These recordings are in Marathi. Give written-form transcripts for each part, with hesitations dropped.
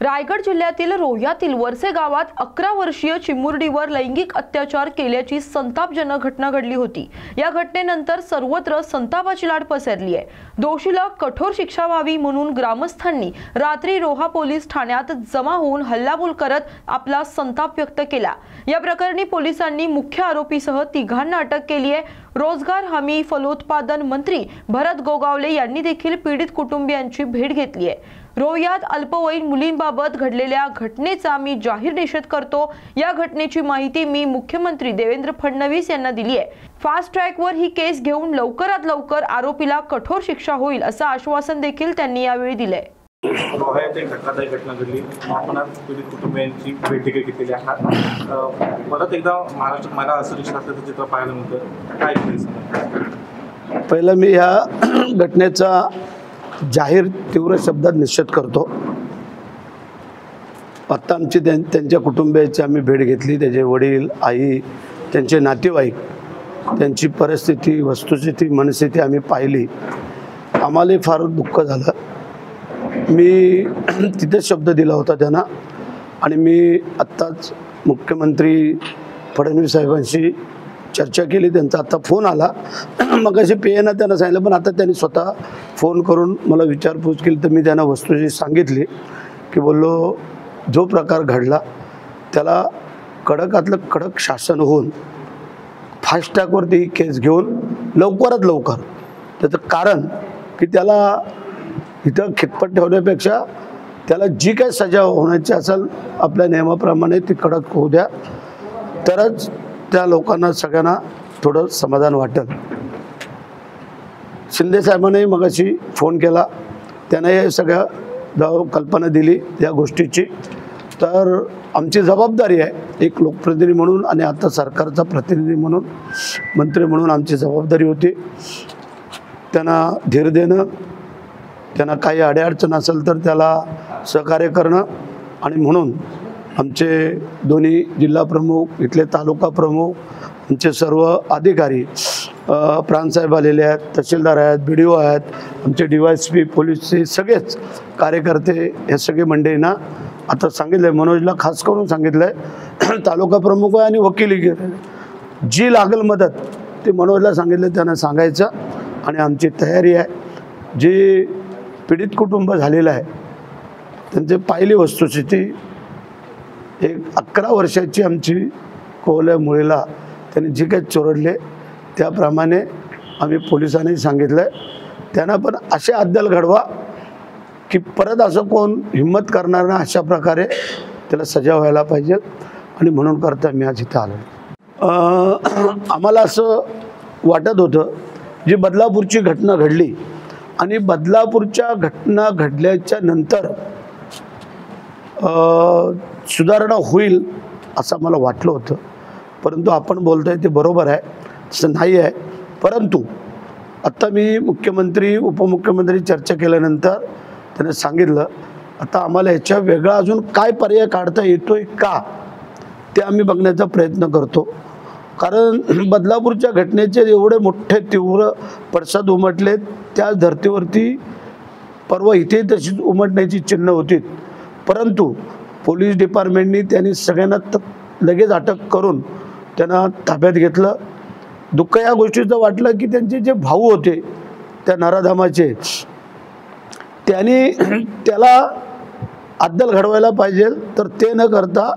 रायगड जिल्ह्यातील रोह्यातील वरसे गावात 11 वर्षीय चिमुरडीवर लैंगिक अत्याचार केल्याची संतापजनक घटना घडली होती। या घटनेनंतर सर्वत्र संतापाची लाट पसरली आहे। दोषीला कठोर शिक्षा व्हावी म्हणून ग्रामस्थांनी रात्री रोहा पोलीस ठाण्यात जमा होऊन हल्लाबोल करत आपला संताप व्यक्त केला। या प्रकरणी पोलिसांनी मुख्य आरोपीसह तिघांना अटक केली आहे। रोजगार हमी फलोत्पादन मंत्री भरत गोगावले यांनी देखील पीडित कुटुंबियांची भेट घेतली आहे। रोह्यात अल्पवयीन मुलींबाबत घडलेल्या घटनेचा मी जाहीर निषेध करतो। या घटनेची माहिती मी मुख्यमंत्री देवेंद्र फडणवीस यांना दिली आहे। फास्ट ट्रॅकवर ही केस घेऊन लवकरात लवकर आरोपीला कठोर शिक्षा होईल असं आश्वासन देखील त्यांनी यावेळी दिले। रोह्यात एक धक्कादायक घटना घडली। आपण पीडित कुटुंबियांची भेट घेतलेली आहे। परत एकदा महाराष्ट्रात मला असुरक्षित असल्याचं चित्र पाहायला मिळतं। काय पहिलं मी या घटनेचा जाहीर तीव्र शब्दात निषेध करतो। आता आमची त्यांच्या कुटुंबियांची आम्ही भेट घेतली। त्याचे वडील, आई, त्यांचे नातेवाईक, त्यांची परिस्थिती, वस्तुस्थिती, मनस्थिती आम्ही पाहिली। आम्हाला फार दुःख झालं। मी तिथे शब्द दिला होता त्यांना आणि मी आत्ताच मुख्यमंत्री फडणवीस साहेबांशी चर्चा केली। त्यांचा आता फोन आला। मगाशी पेयना त्यांना सांगितलं, पण आता त्यांनी स्वतः फोन करून मला विचारपूस केली। तर मी त्यांना वस्तुस्थिती सांगितली की बोललो जो प्रकार घडला त्याला कडकातलं कडक शासन होऊन फास्ट ट्रॅकवरती केस घेऊन लवकरात लवकर त्याचं कारण की त्याला इथं खितपत ठेवण्यापेक्षा त्याला जी काही सजा होण्याची असेल आपल्या नियमाप्रमाणे ती कडक होऊ द्या, तरच त्या लोकांना सगळ्यांना थोडं समाधान वाटेल। शिंदे साहेबांनी मगाशी फोन केला, त्याने हे सगळ्या कल्पना दिली या गोष्टीची। तर आमची जबाबदारी आहे एक लोकप्रतिनिधी म्हणून आणि आता सरकारचा प्रतिनिधी म्हणून, मंत्री म्हणून आमची जबाबदारी होती त्यांना धीर देणं, त्यांना काही अडचण असेल तर त्याला सहकार्य करणं। आणि म्हणून आमचे दोन्ही जिल्हा प्रमुख, इथले तालुका प्रमुख, आमचे सर्व अधिकारी, प्रांतसाहेब आलेले आहेत, तहसीलदार आहेत, BDO आहेत, आमचे DYSP, पोलीसचे सगळेच कार्यकर्ते, हे सगळे मंडळींना आता सांगितलं आहे। मनोजला खास करून सांगितलं आहे, तालुका प्रमुख आहे आणि वकिली गेले, जी लागेल मदत ते मनोजला सांगितलं त्यांना सांगायचं। आणि आमची तयारी आहे। जी पीडित कुटुंब झालेलं आहे त्यांचे पाहिली वस्तुस्थिती, एक 11 वर्षाची आमची कोवल्या मुलीला त्यांनी जे काही चोरडले त्याप्रमाणे आम्ही पोलिसांनी सांगितलं आहे त्यांना पण असे अद्दल घडवा की परत असं कोण हिम्मत करणार ना, अशा प्रकारे त्याला सजा व्हायला पाहिजे। आणि म्हणून करता मी आज इथं आलो। आम्हाला असं वाटत होतं जी बदलापूरची घटना घडली आणि बदलापूरच्या घटना घडल्याच्या नंतर सुधारणा होईल असं मला वाटलं होतं, परंतु आपण बोलतोय ते बरोबर आहे, तसं नाही आहे। परंतु आता मी मुख्यमंत्री उपमुख्यमंत्री चर्चा केल्यानंतर त्याने सांगितलं आता आम्हाला ह्याच्या वेगळा अजून काय पर्याय काढता येतोय का ते आम्ही बघण्याचा प्रयत्न करतो। कारण बदलापूरच्या घटनेचे एवढे मोठे तीव्र पडसाद उमटले, त्या धर्तीवरती परवा इथे तशीच उमटण्याची चिन्ह होती, परंतु पोलीस डिपार्टमेंटनी त्यांनी सगळ्यांना लगेच अटक करून त्यांना ताब्यात घेतलं। दुःख या गोष्टीचं वाटलं की त्यांचे जे भाऊ होते त्या नराधामाचे, त्यांनी त्याला अद्दल घडवायला पाहिजे, तर ते न करता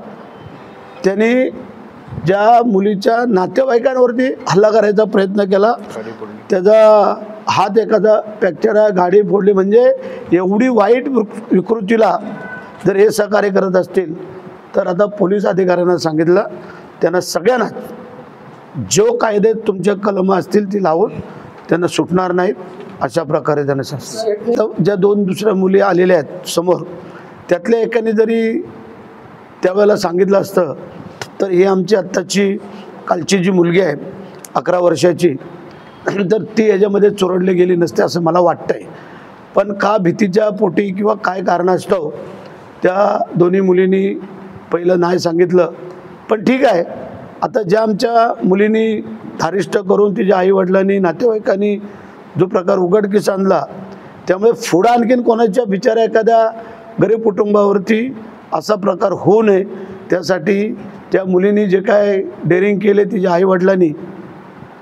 त्यांनी ज्या मुलीच्या नातेवाईकांवरती हल्ला करायचा प्रयत्न केला, त्याचा हात एखादा फ्रॅक्चर आहे, गाडी फोडली। म्हणजे एवढी वाईट विकृतीला जर हे सहकार्य करत असतील तर आता पोलीस अधिकाऱ्यांना सांगितलं त्यांना सगळ्यांना जो कायदे तुमच्या कलम असतील ती लावून त्यांना सुटणार नाहीत अशा प्रकारे त्यांना सांगितलं। ज्या दोन दुसऱ्या मुली आलेल्या आहेत समोर, त्यातल्या एकाने जरी त्यावेळेला सांगितलं असतं तर ही आमची आत्ताची कालची जी मुलगी आहे 11 वर्षाची, तर ती याच्यामध्ये चोरडली गेली नसते असं मला वाटतंय। पण का भीतीच्या पोटी किंवा काय कारणास्तव त्या दोन्ही मुलींनी पहिलं नाही सांगितलं, पण ठीक आहे। आता ज्या आमच्या मुलींनी धारिष्ट करून तिच्या आईवडिलांनी, नातेवाईकांनी जो प्रकार उघडकीस आणला, त्यामुळे पुढं आणखीन कोणाच्या बिचारा एखाद्या गरीब कुटुंबावरती असा प्रकार होऊ नये त्यासाठी त्या मुलीने जे काय डेअरिंग केले तिच्या आईवडिलांनी,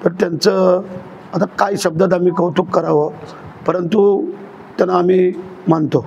तर त्यांचं आता काय शब्दात आम्ही कौतुक करावं, परंतु त्यांना आम्ही मानतो.